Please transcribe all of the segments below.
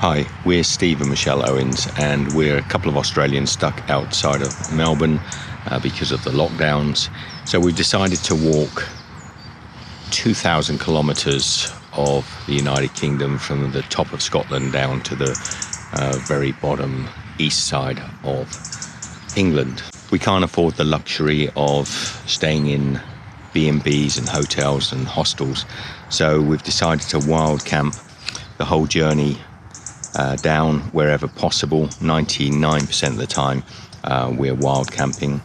Hi, we're Steve and Michelle Owens, and we're a couple of Australians stuck outside of Melbourne because of the lockdowns. So we decided to walk 2,000 kilometres of the United Kingdom from the top of Scotland down to the very bottom east side of England. We can't afford the luxury of staying in B&Bs and hotels and hostels, so we've decided to wild camp the whole journey down wherever possible. 99% of the time we're wild camping.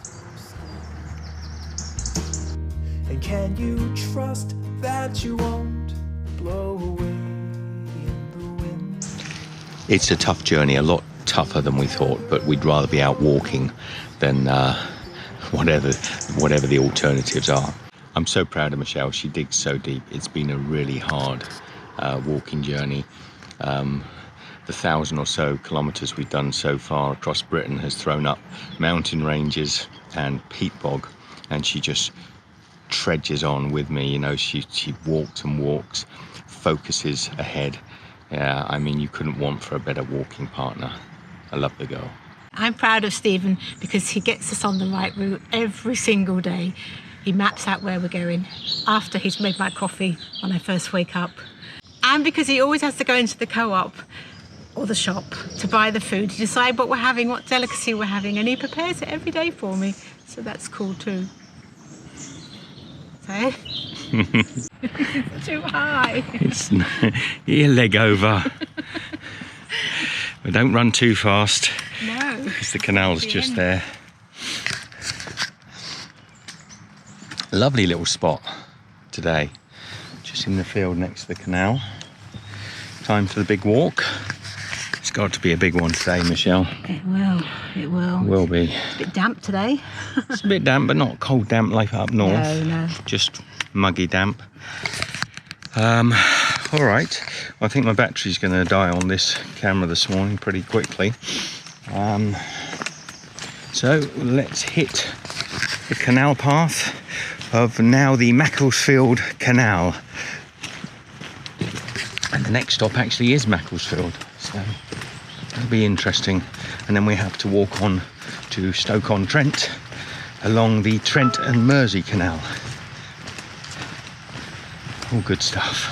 And can you trust that you won't blow away in the wind? It's a tough journey, a lot tougher than we thought, but we'd rather be out walking than whatever the alternatives are. I'm so proud of Michelle. She digs so deep. It's been a really hard walking journey. The 1,000 or so kilometres we've done so far across Britain has thrown up mountain ranges and peat bog, and she just trudges on with me. You know, she walks and walks, focuses ahead. Yeah, I mean, you couldn't want for a better walking partner. I love the girl. I'm proud of Stephen because he gets us on the right route every single day. He maps out where we're going after he's made my coffee when I first wake up. And because he always has to go into the co-op or the shop to buy the food, to decide what we're having, what delicacy we're having, and he prepares it every day for me. So that's cool too. So, too high. It's your leg over. But don't run too fast. No. Because the canal's just there. Lovely little spot today. Just in the field next to the canal. Time for the big walk. It's got to be a big one today, Michelle. It will. It will. Will be. It's a bit damp today. It's a bit damp, but not cold damp like up north. No. Just muggy damp. All right. Well, I think my battery's going to die on this camera this morning pretty quickly. So let's hit the canal path of now the MACCLESFIELD Canal. And the next stop actually is Macclesfield, so that'll be interesting. And then we have to walk on to Stoke-on-Trent along the Trent and Mersey Canal. All good stuff.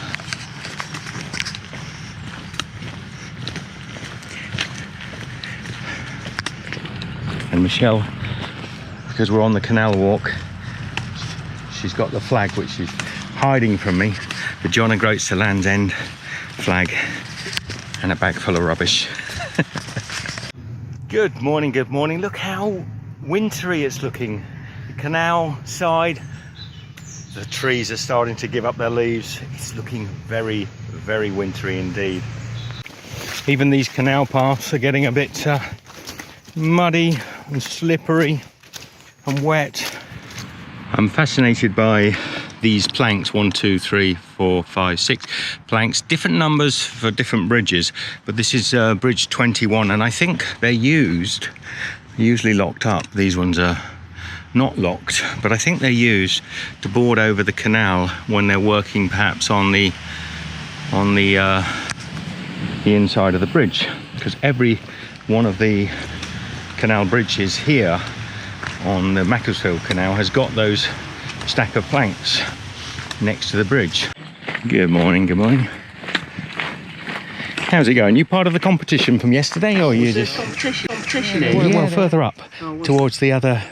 And Michelle, because we're on the canal walk, she's got the flag which is hiding from me, the John O'Groats to Land's End flag, and a bag full of rubbish. Good morning, good morning. Look how wintry it's looking. The canal side, the trees are starting to give up their leaves. It's looking very, very wintry indeed. Even these canal paths are getting a bit muddy and slippery and wet. I'm fascinated by these planks, 1, 2, 3, 4, 5, 6 planks, different numbers for different bridges, but this is bridge 21, and I think they're usually locked up. These ones are not locked, but I think they're used to board over the canal when they're working perhaps on the inside of the bridge, because every one of the canal bridges here on the Macclesfield Canal has got those stack of planks next to the bridge. Good morning, good morning. How's it going? You part of the competition from yesterday, or you just competition? Well, further up towards the other.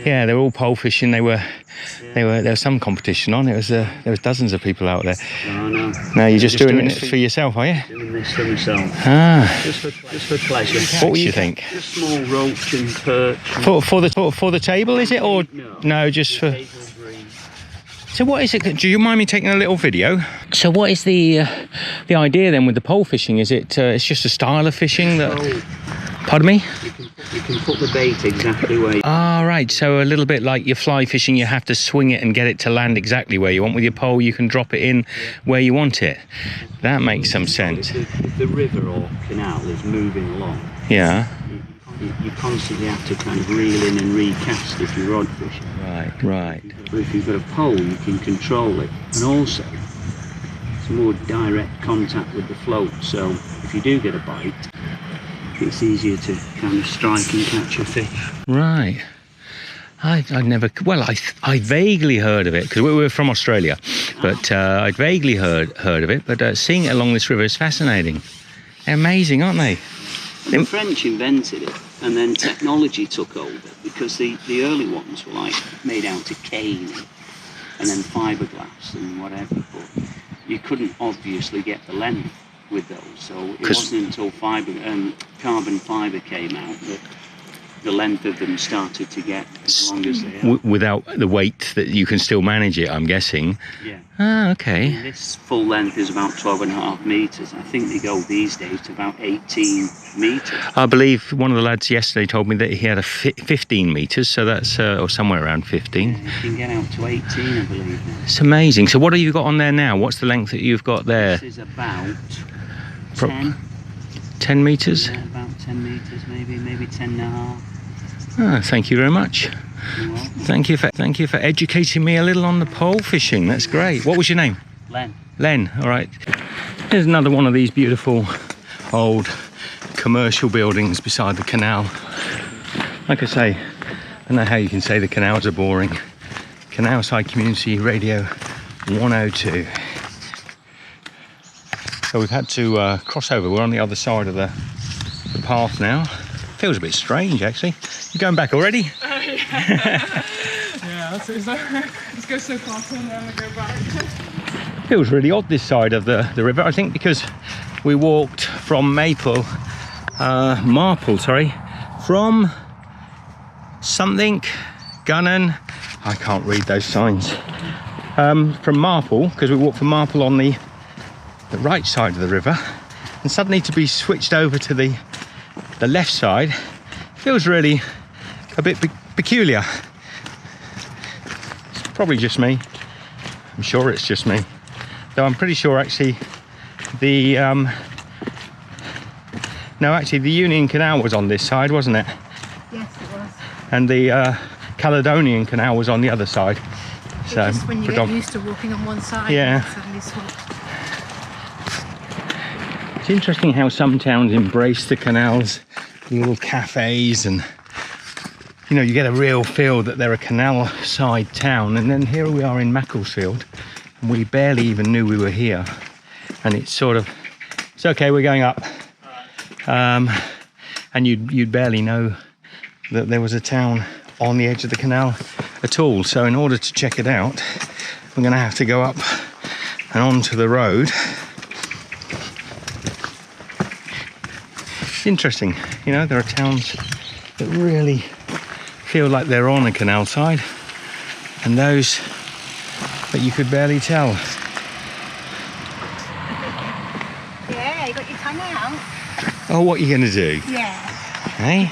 Yeah, they were all pole fishing. There was some competition on. There was dozens of people out there. No. Now you're just doing it for yourself, are you? Doing this for myself. Ah. Just for pleasure. What would you think? Just small roach and perch. For the table, is it, or no? Just for. So what is it? Do you mind me taking a little video? So what is the idea then with the pole fishing? Is it it's just a style of fishing that? Pardon me? You can put the bait exactly where you... Ah, right. So a little bit like your fly fishing, you have to swing it and get it to land exactly where you want. With your pole, you can drop it in where you want it. That makes some sense. If the river or canal is moving along, yeah, you constantly have to kind of reel in and recast if you're rod fishing. Right. But if you've got a pole, you can control it. And also, It's more direct contact with the float, so if you do get a bite, it's easier to kind of strike and catch a fish. Right. I'd never, well, I vaguely heard of it, because we were from Australia, but I'd vaguely heard of it, but seeing it along this river is fascinating. They're amazing, aren't they? The French invented it, and then technology took over, because the early ones were like made out of cane and then fiberglass and whatever, but you couldn't obviously get the length with those, so it wasn't until carbon fiber came out that the length of them started to get as long as they are. Without the weight that you can still manage it, I'm guessing. Yeah. Ah, okay. And this full length is about 12.5 metres. I think they go these days to about 18 metres. I believe one of the lads yesterday told me that he had a 15 metres, so that's, or somewhere around 15. Yeah, you can get out to 18, I believe now. It's amazing. So what have you got on there now? What's the length that you've got there? This is about 10. 10 metres? Yeah, about 10 metres, maybe 10.5. Ah, thank you very much. You're welcome. Thank you for educating me a little on the pole fishing. That's great. What was your name? Len. Len. All right. Here's another one of these beautiful old commercial buildings beside the canal. Like I say, I don't know how you can say the canals are boring. Canal Side Community Radio 102. So we've had to cross over. We're on the other side of the path now. Feels a bit strange, actually. You going back already? Yeah, let's go so far and then go back. Feels really odd this side of the river. I think because we walked from Marple, from something, Gunnan. I can't read those signs. From Marple, because we walked from Marple on the right side of the river, and suddenly to be switched over to the left side feels really a bit peculiar. It's probably just me. I'm sure it's just me. Though I'm pretty sure actually the the Union Canal was on this side, wasn't it? Yes, it was. And the Caledonian Canal was on the other side. So Just when you get used to walking on one side, Yeah. you suddenly swap. It's interesting how some towns embrace the canals, little cafes, and you know, you get a real feel that they're a canal side town. And then here we are in Macclesfield, and we barely even knew we were here. And it's sort of, it's okay, we're going up. And you'd barely know that there was a town on the edge of the canal at all. So in order to check it out, we're going to have to go up and onto the road. It's interesting, you know, there are towns that really feel like they're on a canal side, and those that you could barely tell. Yeah, you got your tongue out. Oh, what are you going to do? Yeah. Hey?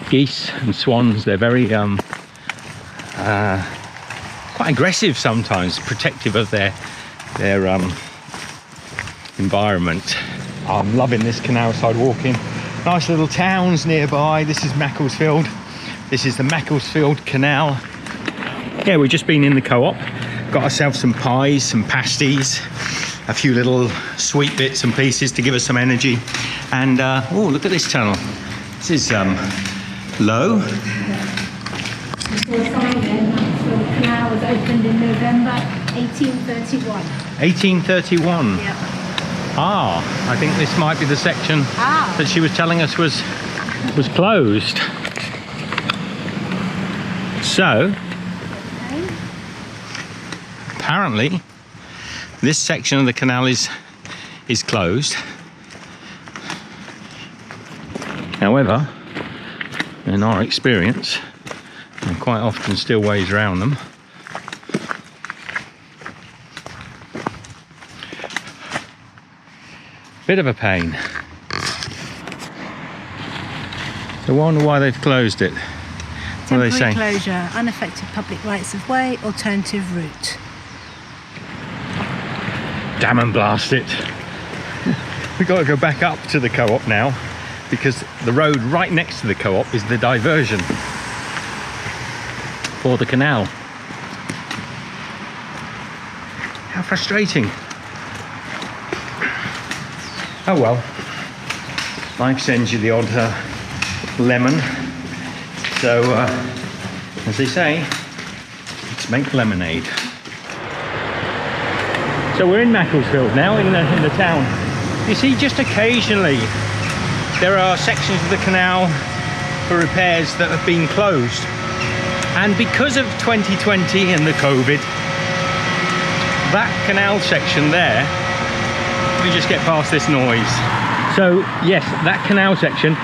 Geese and swans, they're very quite aggressive sometimes, protective of their environment. I'm loving this canal side walking. Nice little towns nearby. This is Macclesfield. This is the Macclesfield Canal. Yeah, we've just been in the co-op, got ourselves some pies, some pasties, a few little sweet bits and pieces to give us some energy. And oh, look at this tunnel. This is low. The canal was opened in November 1831. 1831. Yep. Ah, I think this might be the section that she was telling us was closed. So, apparently, this section of the canal is closed. However, in our experience, there quite often still ways around them. Bit of a pain. So I wonder why they've closed it. What are they saying? Temporary closure, unaffected public rights of way, alternative route. Damn and blast it. We've got to go back up to the co-op now, because the road right next to the co-op is the diversion for the canal. How frustrating. Oh well, life sends you the odd lemon. So, as they say, let's make lemonade. So we're in Macclesfield now, in the town. You see, just occasionally there are sections of the canal for repairs that have been closed. And because of 2020 and the COVID, that canal section there, we just get past this noise. So yes, that canal section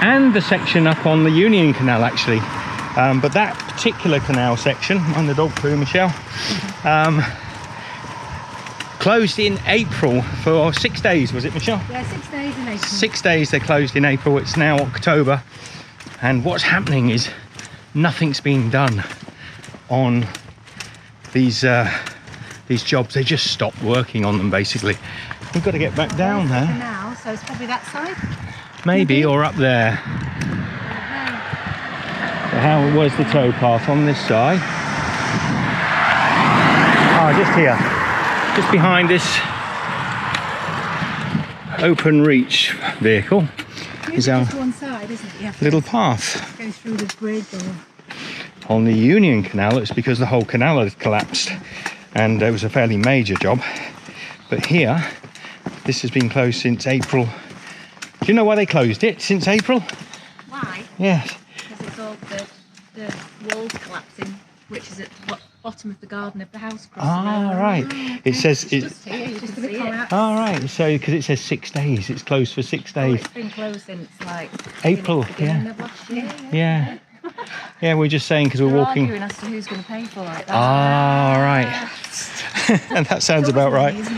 and the section up on the Union Canal actually. But that particular canal section, on the dog poo, Michelle, closed in April for 6 days, was it, Michelle? Yeah, 6 days in April. 6 days they closed in April. It's now October. And what's happening is nothing's being done on these jobs. They just stopped working on them, basically. We've got to get back down there. Canal, so it's probably that side? Maybe, or up there. How was the towpath on this side? Ah, just here. Just behind this open reach vehicle is our one side, isn't it? You have to little path. go through the bridge or... On the Union Canal, it's because the whole canal had collapsed and it was a fairly major job. But here, this has been closed since April. Do you know why they closed it since April? Why? Yes. Because it's all the walls collapsing, which is at the bottom of the garden of the house. Ah, right. It says it. Just here, you just see it. Ah, right. So because it says 6 days, it's closed for 6 days. It's been closed since like April, beginning of last year. Yeah. Yeah, we're just saying because we're walking. Arguing as to who's going to pay for it. Ah, right. And that sounds about right. Is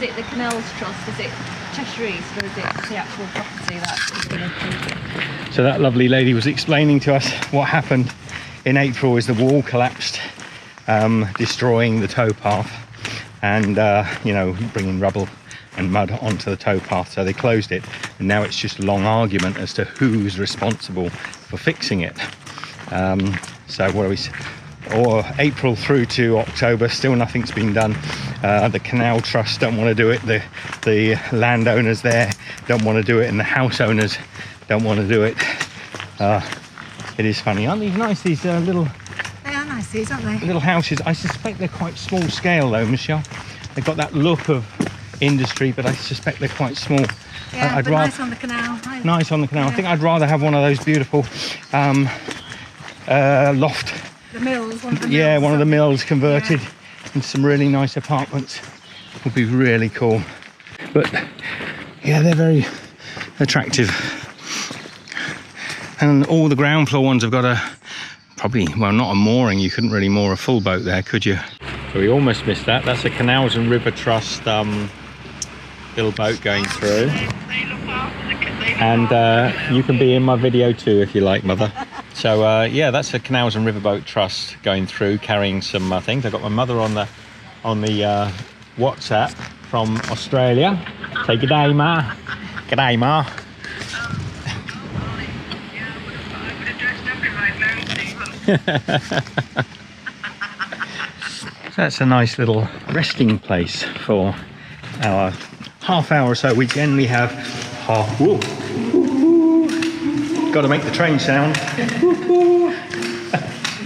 it the Canals Trust? Is it Cheshire East, or is it the actual property that's going to pay? So that lovely lady was explaining to us what happened in April is the wall collapsed, destroying the towpath and, you know, bringing rubble and mud onto the towpath. So they closed it, and now it's just a long argument as to who's responsible for fixing it. So what are we... Or April through to October, still nothing's been done. The Canal Trust don't want to do it. The landowners there don't want to do it, and the house owners don't want to do it. It is funny, aren't these nice? These little... They are nice, these, aren't they? Little houses. I suspect they're quite small scale though, Michelle. They've got that look of industry, but I suspect they're quite small. Yeah, I'd but rather, nice on the canal. nice on the canal. Yeah. I think I'd rather have one of those beautiful loft. The mills, one of the mills. Yeah, one of the mills converted into some really nice apartments would be really cool. But yeah, they're very attractive. And all the ground floor ones have got a, probably, well, not a mooring. You couldn't really moor a full boat there, could you? So we almost missed that. That's a Canals and River Trust little boat going through. And you can be in my video too if you like, Mother. So yeah, that's a Canals and Riverboat Trust going through, carrying some things. I've got my mother on the WhatsApp from Australia. Say g'day, Ma. G'day, Ma. So that's a nice little resting place for our half hour or so. We generally have half. Whoa. Got to make the train sound.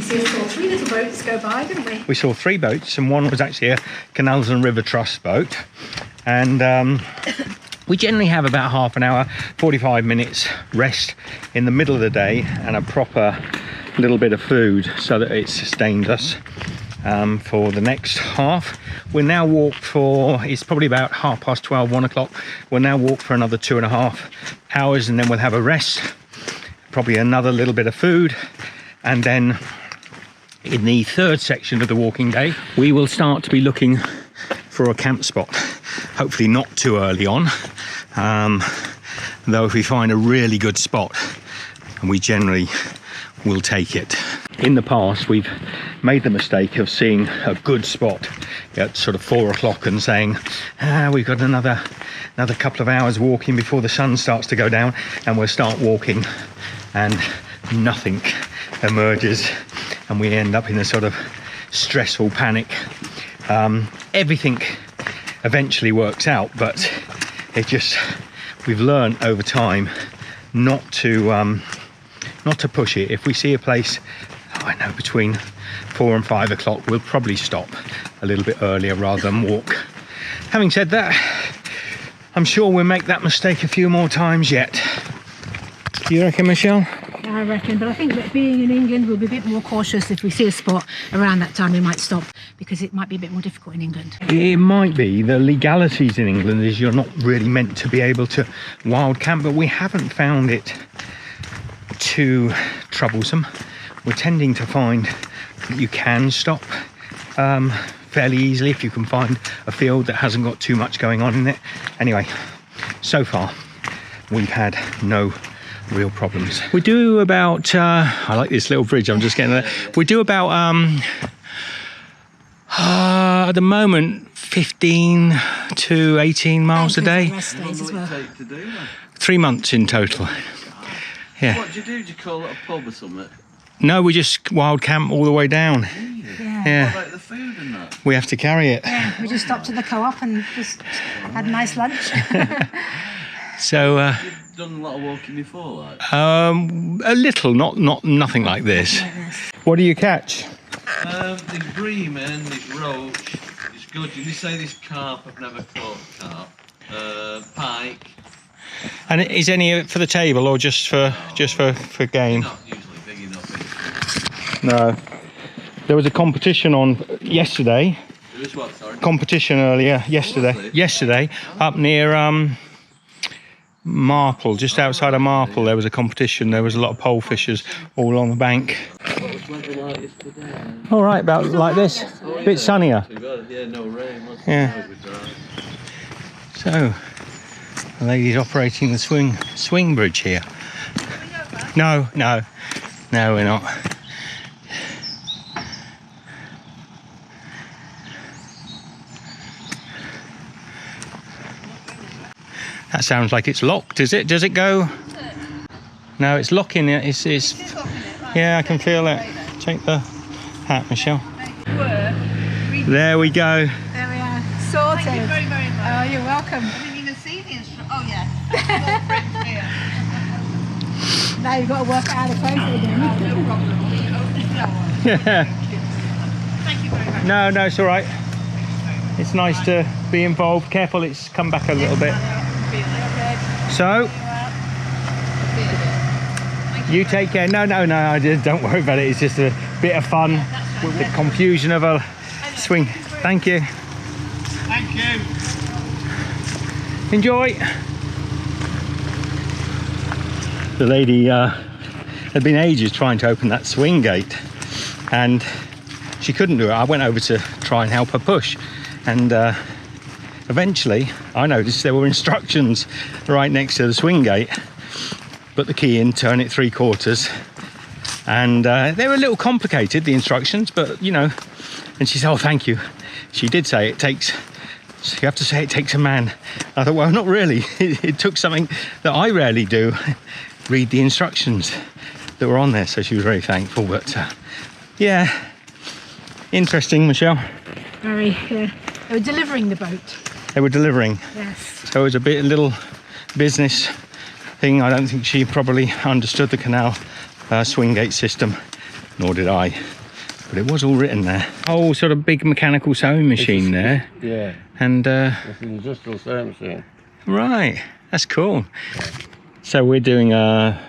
We saw 3 little boats go by, didn't we? We saw 3 boats, and one was actually a Canals and River Trust boat. And we generally have about half an hour, 45 minutes rest in the middle of the day, and a proper little bit of food so that it sustains us for the next half. We'll now walk for, it's probably about 12:30, 1 o'clock. We'll now walk for another 2.5 hours, and then we'll have a rest. Probably another little bit of food, and then in the third section of the walking day we will start to be looking for a camp spot, hopefully not too early on, though if we find a really good spot, and we generally will take it. In the past we've made the mistake of seeing a good spot at sort of 4 o'clock and saying we've got another couple of hours walking before the sun starts to go down, and we'll start walking and nothing emerges, and we end up in a sort of stressful panic. Everything eventually works out, but we've learned over time not to push it. If we see a place, I know, between 4 and 5 o'clock, we'll probably stop a little bit earlier rather than walk. Having said that, I'm sure we'll make that mistake a few more times yet. Do you reckon, Michelle? I reckon, but I think that being in England, we'll be a bit more cautious. If we see a spot around that time, we might stop, because it might be a bit more difficult in England. It might be. The legalities in England is you're not really meant to be able to wild camp, but we haven't found it too troublesome. We're tending to find that you can stop fairly easily if you can find a field that hasn't got too much going on in it. Anyway, so far we've had no real problems. We do about I like this little bridge, I'm just getting there. We do about at the moment 15 to 18 miles a day. Rest days as well. 3 months in total. Yeah. What do you do? Do you call it a pub or something? No, we just wild camp all the way down. Yeah. What about the food and that? We have to carry it. Yeah, we just stopped at the co-op and just had a nice lunch. So You've done a lot of walking before, like? a little, nothing like this. What do you catch? The bream and this roach is good. Did you say this carp? I've never caught carp. Pike. And is any of it for the table or just for game? Not usually big enough. No. There was a competition on yesterday. There is what, sorry? Competition earlier yesterday up near Marple, just outside of Marple. There was a competition. There was a lot of pole fishers all on the bank. What was the weather like yesterday? All right, about like this. A bit sunnier. Yeah, no rain. Yeah. So, the lady's operating the swing bridge here. No, we're not. That sounds like it's locked, is it? Does it go? No, it's locking it. It's yeah, I can feel it. Take the hat, Michelle. There we go. There we are, sorted. Thank you very, very much. Oh, you're welcome. I didn't even see the instruction. Oh, yeah. Now you've got to work out how to close it again. No problem. Yeah. Thank you very much. No, it's all right. It's nice to be involved. Careful, it's come back a little bit. So, you take care. No, I don't worry about it. It's just a bit of fun. The confusion of a swing. Thank you. Thank you. Enjoy. The lady had been ages trying to open that swing gate, and she couldn't do it. I went over to try and help her push, and eventually I noticed there were instructions right next to the swing gate. Put the key in, turn it 3/4, and they were a little complicated, the instructions, but you know. And she said, "Oh, thank you." She did say you have to say it takes a man. I thought, well, not really. It took something that I rarely do, read the instructions that were on there. So she was very thankful. But yeah, interesting, Michelle. Very. They were delivering the boat. They were delivering. Yes. So it was a little business thing. I don't think she probably understood the canal swing gate system, nor did I. But it was all written there. Whole sort of big mechanical sewing machine there. Yeah. And It's an industrial sewing machine. right, that's cool. So we're doing a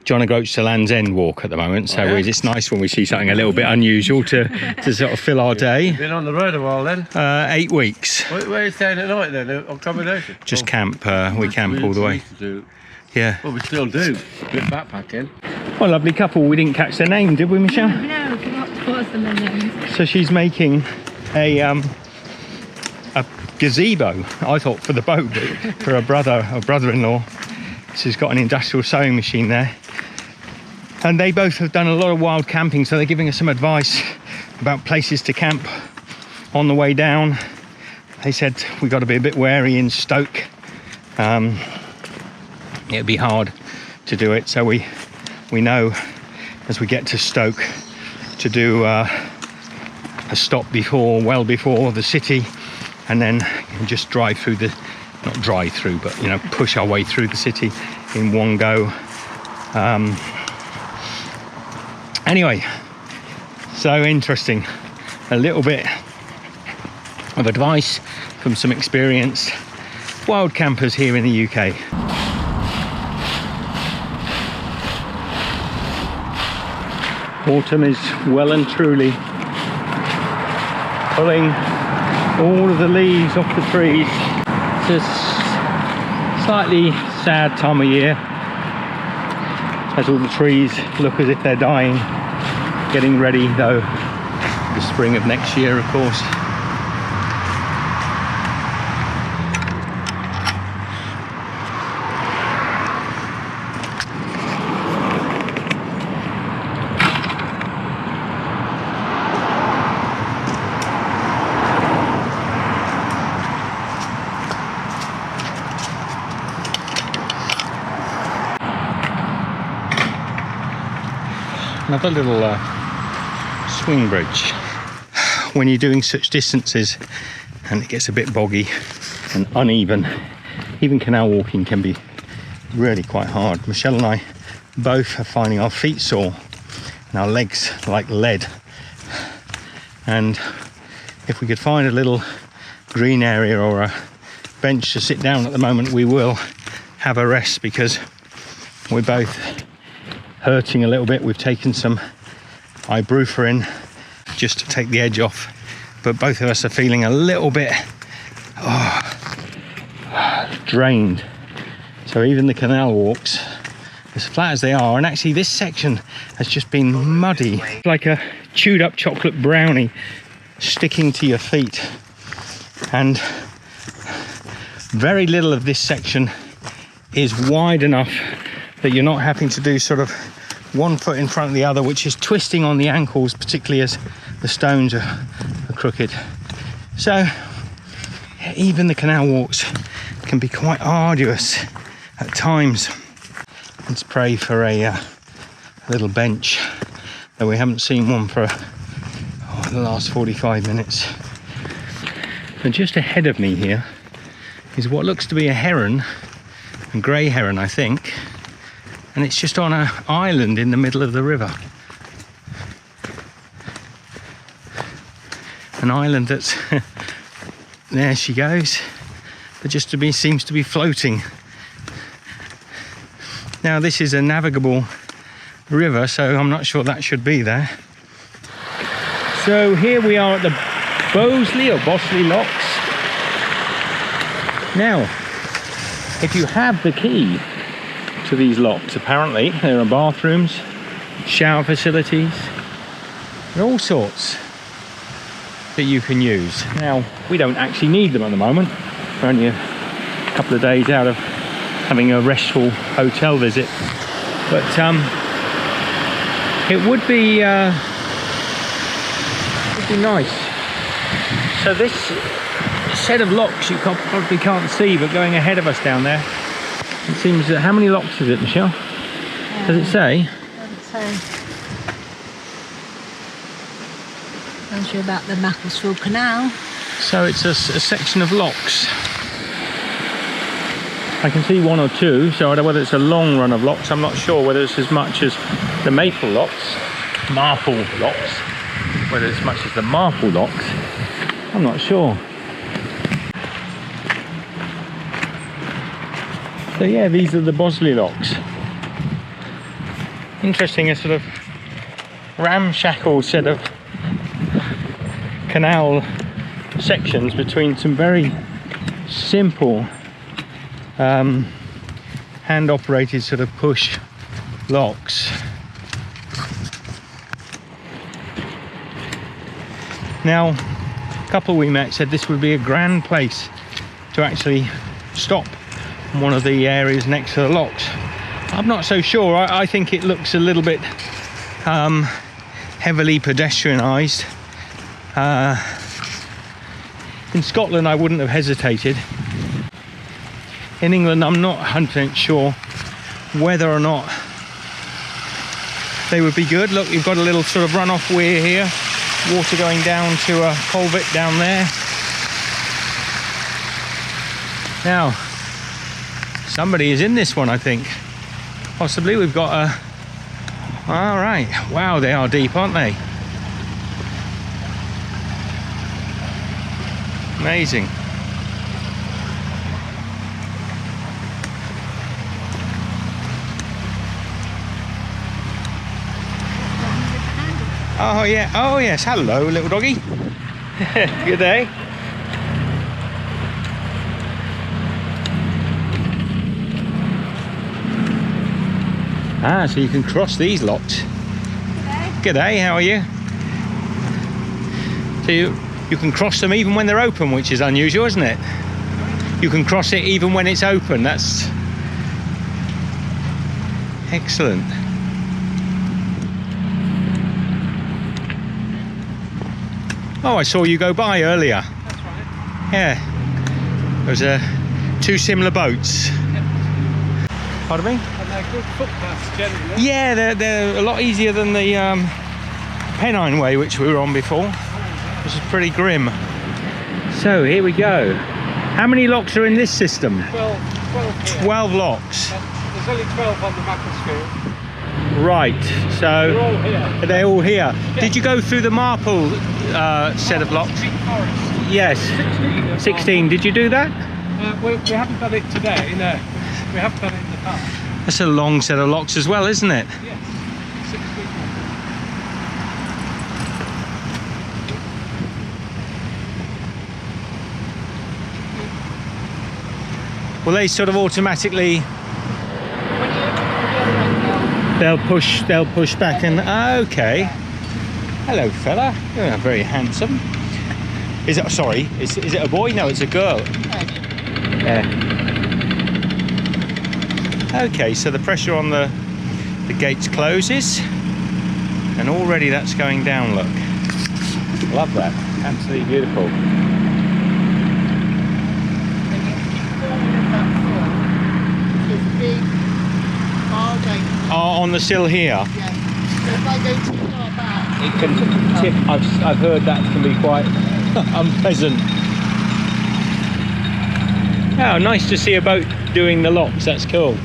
John O'Groats to Land's End walk at the moment. So it's nice when we see something a little bit unusual to sort of fill our day. Been on the road a while then? 8 weeks. Where are you staying at night then? Accommodation? Just camp. We camp all the way. Yeah. Well, we still do. A bit backpacking. Well, lovely couple. We didn't catch their name, did we, Michelle? No, forgot to put them in names. So she's making a gazebo, I thought, for the boat, but for her brother-in-law. She's got an industrial sewing machine there. And they both have done a lot of wild camping, so they're giving us some advice about places to camp on the way down. They said we've got to be a bit wary in Stoke. It'd be hard to do it, so we know as we get to Stoke to do a stop well before the city, and then just drive through the not drive through, but you know, push our way through the city in one go. Anyway, so interesting. A little bit of advice from some experienced wild campers here in the UK. Autumn is well and truly pulling all of the leaves off the trees. It's a slightly sad time of year, as all the trees look as if they're dying, getting ready though the spring of next year, of course. Another little swing bridge. When you're doing such distances and it gets a bit boggy and uneven, even canal walking can be really quite hard. Michelle and I both are finding our feet sore and our legs like lead. And if we could find a little green area or a bench to sit down at the moment, we will have a rest, because we're both hurting a little bit. We've taken some ibuprofen just to take the edge off, but both of us are feeling a little bit drained. So even the canal walks, as flat as they are, and actually this section has just been muddy, like a chewed up chocolate brownie sticking to your feet. And very little of this section is wide enough that you're not having to do sort of one foot in front of the other, which is twisting on the ankles, particularly as the stones are crooked. So even the canal walks can be quite arduous at times. Let's pray for a little bench, though we haven't seen one for the last 45 minutes. And just ahead of me here is what looks to be a heron, a grey heron I think, and it's just on an island in the middle of the river. An island that's there she goes, but just seems to be floating. Now this is a navigable river, so I'm not sure that should be there. So here we are at the Bosley locks. Now, if you have the key to these locks, apparently there are bathrooms, shower facilities, and all sorts that you can use. Now, we don't actually need them at the moment. We're only a couple of days out of having a restful hotel visit, but it would be nice. So this set of locks you probably can't see, but going ahead of us down there, it seems that, how many locks is it, Michelle? Does it say? Doesn't say. Tells you about the MACCLESFIELD Canal. So it's a section of locks. I can see one or two, so I don't know whether it's a long run of locks. I'm not sure whether it's as much as the marple locks, whether it's as much as the marple locks. I'm not sure. So yeah, these are the Bosley locks. Interesting, a sort of ramshackle set of canal sections between some very simple hand operated sort of push locks. Now, a couple we met said this would be a grand place to actually stop in one of the areas next to the locks. I'm not so sure. I think it looks a little bit heavily pedestrianised. In Scotland I wouldn't have hesitated. In England I'm not 100% sure whether or not they would be good. Look, you've got a little sort of runoff weir here, water going down to a culvert down there. Now, somebody is in this one, I think. Possibly. We've got a... All right. Wow, they are deep, aren't they? Amazing. Oh yeah, oh yes, hello little doggy. Good day. Ah, so you can cross these locks. Good day, how are you? So you can cross them even when they're open, which is unusual, isn't it? You can cross it even when it's open. That's excellent. Oh, I saw you go by earlier. That's right. Yeah. There was two similar boats. Yep. Pardon me? And they're good footpaths generally. Yeah, they're a lot easier than the Pennine Way, which we were on before. This is pretty grim. So here we go. How many locks are in this system? 12 here. 12 locks. There's only 12 on the Macclesfield. Right, so They're all here. they're all here. Did you go through the Marple set of locks? Big forest. Yes. 16. 16. Did you do that? We haven't done it today, no. We have done it in the past. That's a long set of locks as well, isn't it? Yes. 16. Well, they sort of automatically they'll push back and okay. Hello, fella. You're very handsome. Is it? Sorry, is it a boy? No, it's a girl. Yeah. Okay, so the pressure on the gates closes, and already that's going down. Look, love that. Absolutely beautiful. Oh, on the sill here. It can tip. I've heard that can be quite unpleasant. Oh, nice to see a boat doing the locks. That's cool.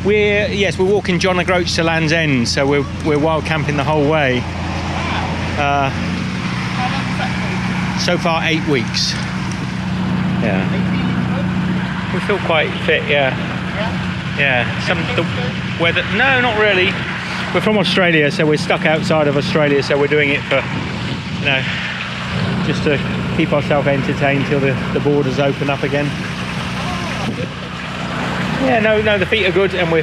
We're walking John O'Groats to Land's End, so we're wild camping the whole way. So far 8 weeks. Yeah. We feel quite fit. Yeah. Yeah. The weather. No, not really. We're from Australia, so we're stuck outside of Australia, so we're doing it for, just to keep ourselves entertained till the borders open up again. Yeah, no, the feet are good, and we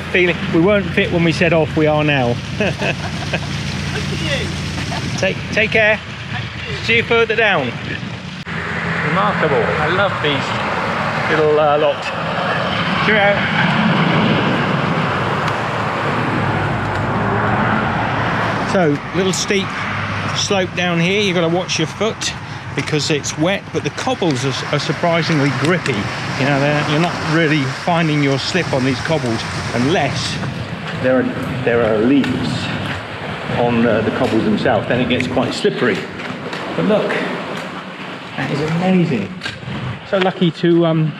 weren't fit when we set off. We are now. Take care. See you further down. Remarkable. I love these little locks. Cheerio. So, little steep slope down here. You've got to watch your foot because it's wet, but the cobbles are surprisingly grippy. You know, you're not really finding your slip on these cobbles unless there are leaves on the cobbles themselves. Then it gets quite slippery. But look, that is amazing. So lucky to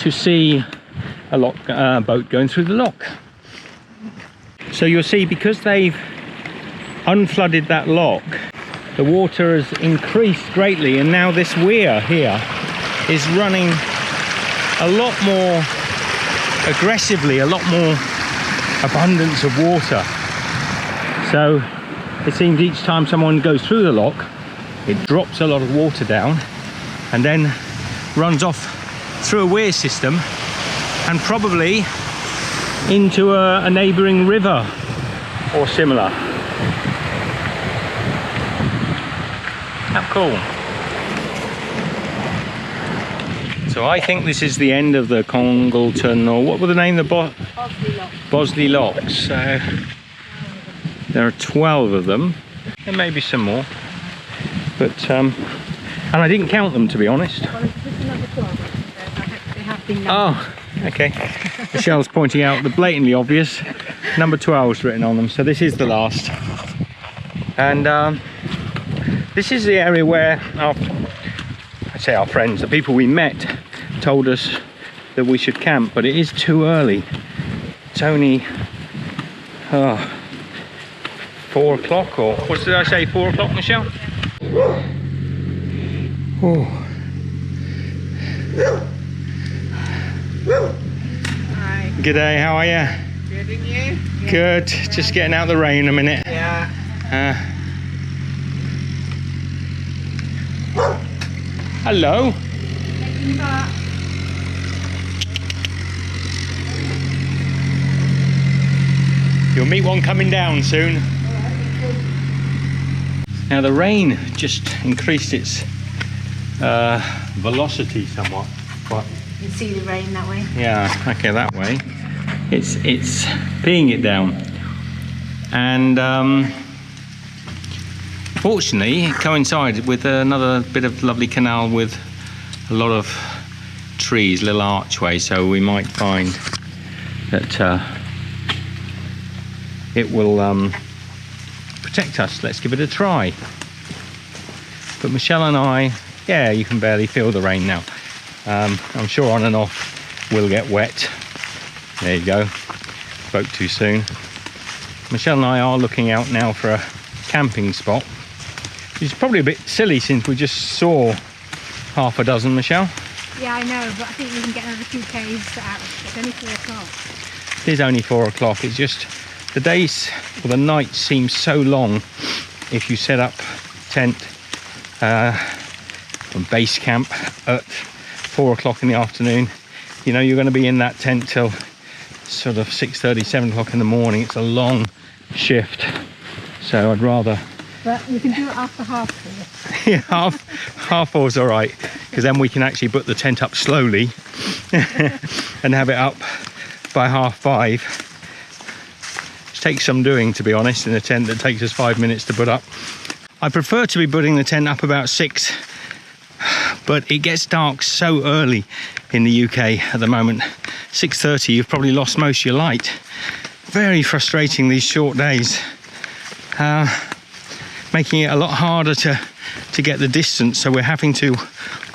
see a boat going through the lock. So you'll see, because they've unflooded that lock, the water has increased greatly, and now this weir here is running a lot more aggressively, a lot more abundance of water. So it seems each time someone goes through the lock, it drops a lot of water down and then runs off through a weir system and probably into a neighbouring river or similar. How cool. So I think this is the end of the Congleton, or what were the name? The Bosley locks. So there are 12 of them. There may be some more, but and I didn't count them, to be honest. Well, this is another 12. They have been numbered. Oh, okay. Michelle's pointing out the blatantly obvious number 12 is written on them. So this is the last, and this is the area where I say our friends, the people we met told us that we should camp, but it is too early. It's only 4 o'clock, or what did I say, 4 o'clock, Michelle? Oh. Hi. G'day, how are you? Good, and you? Good, just getting out of the rain a minute. Yeah. Hello. You'll meet one coming down soon. Now the rain just increased its velocity somewhat. But You can see the rain that way. yeah, okay, that way. It's peeing it down, and fortunately it coincided with another bit of lovely canal with a lot of trees, little archway, so we might find that it will protect us. Let's give it a try. But Michelle and I, yeah, you can barely feel the rain now. I'm sure on and off we'll get wet. There you go, spoke too soon. Michelle and I are looking out now for a camping spot, which is probably a bit silly since we just saw half a dozen, Michelle. Yeah, I know, but I think we can get another few Ks out. It's only 4 o'clock. It is only 4 o'clock. It's just the days or the nights seem so long if you set up tent from base camp at 4 o'clock in the afternoon. You know you're going to be in that tent till sort of 6:30, 7 o'clock in the morning. It's a long shift, so I'd rather But we can do it after 4:30. yeah, half four's all right, because then we can actually put the tent up slowly and have it up by 5:30. It takes some doing, to be honest, in a tent that takes us 5 minutes to put up. I prefer to be putting the tent up about 6, but it gets dark so early in the UK at the moment. 6:30, you've probably lost most of your light. Very frustrating, these short days. Making it a lot harder to get the distance, so we're having to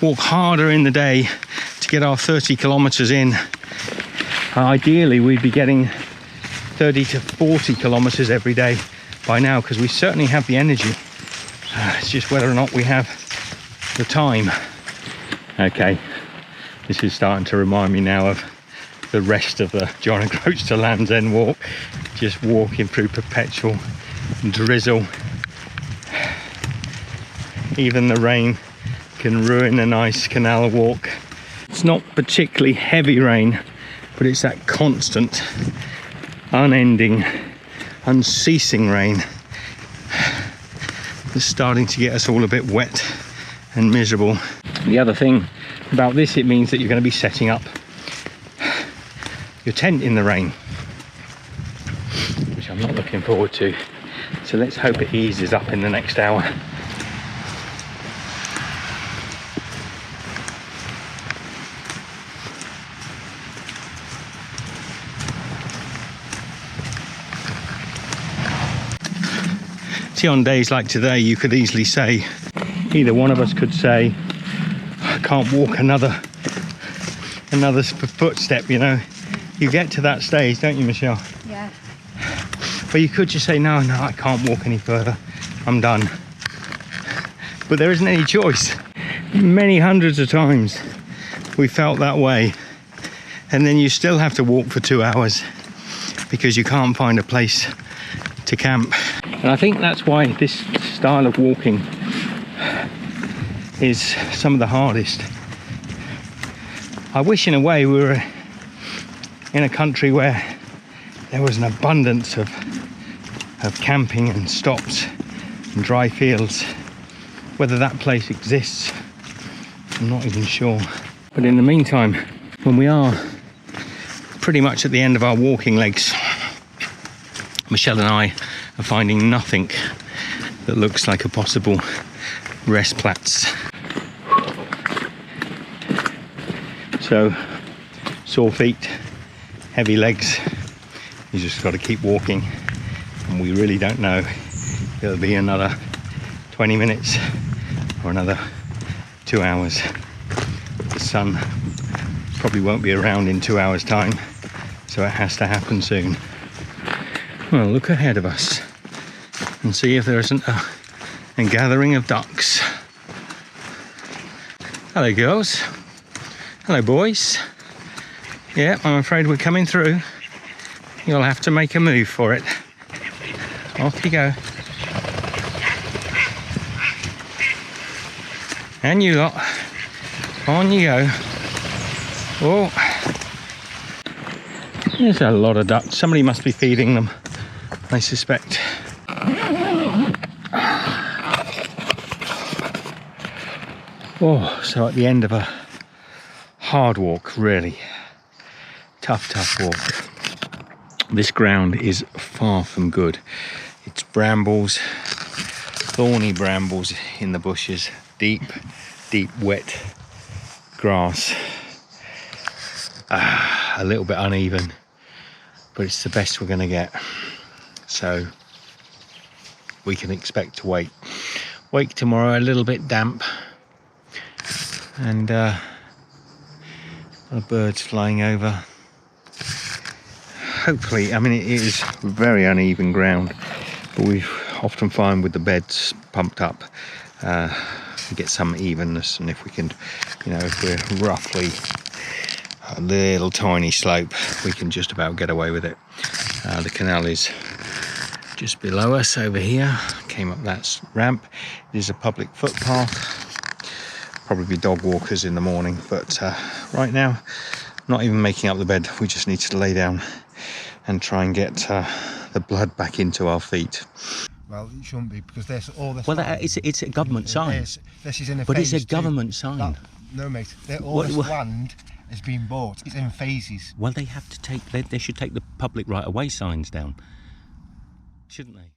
walk harder in the day to get our 30 kilometers in. Ideally we'd be getting 30 to 40 kilometers every day by now, because we certainly have the energy. It's just whether or not we have the time. Okay, this is starting to remind me now of the rest of the John O'Groats to Land's End walk, just walking through perpetual drizzle. Even the rain can ruin a nice canal walk. It's not particularly heavy rain, but it's that constant, unending, unceasing rain that's starting to get us all a bit wet and miserable. The other thing about this, it means that you're going to be setting up your tent in the rain, which I'm not looking forward to. So let's hope it eases up in the next hour. See, on days like today, you could easily say, either one of us could say, I can't walk another footstep, you know. You get to that stage, don't you, Michelle? Yeah. But you could just say, no, I can't walk any further, I'm done. But there isn't any choice. Many hundreds of times we felt that way, and then you still have to walk for 2 hours because you can't find a place to camp. And I think that's why this style of walking is some of the hardest. I wish in a way we were in a country where there was an abundance of camping and stops and dry fields. Whether that place exists, I'm not even sure. But in the meantime, when we are pretty much at the end of our walking legs, Michelle and I are finding nothing that looks like a possible rest place. So, sore feet, heavy legs, you just got to keep walking, and we really don't know if it'll be another 20 minutes or another 2 hours. The sun probably won't be around in 2 hours time, so it has to happen soon. Well, look ahead of us and see if there isn't a gathering of ducks. Hello girls, hello boys. Yeah, I'm afraid we're coming through. You'll have to make a move for it. Off you go. And you lot, on you go. Oh, there's a lot of ducks. Somebody must be feeding them, I suspect. Oh, so at the end of a hard walk, really. Tough walk. This ground is far from good. It's brambles, thorny brambles in the bushes, deep wet grass. A little bit uneven, but it's the best we're going to get. So we can expect to wake tomorrow a little bit damp, and birds flying over. Hopefully, I mean, it is very uneven ground, but we often find with the beds pumped up, we get some evenness, and if we can, you know, if we're roughly a little tiny slope, we can just about get away with it. The canal is just below us over here. Came up that ramp. It is a public footpath. Probably dog walkers in the morning, but right now, not even making up the bed. We just need to lay down and try and get the blood back into our feet. Well, it shouldn't be, because there's all this. Well, it's a government sign. This is in a but it's a phase government two. sign. No, mate. All this land has been bought. It's in phases. Well, they have to take. They should take the public right of way signs down, shouldn't they?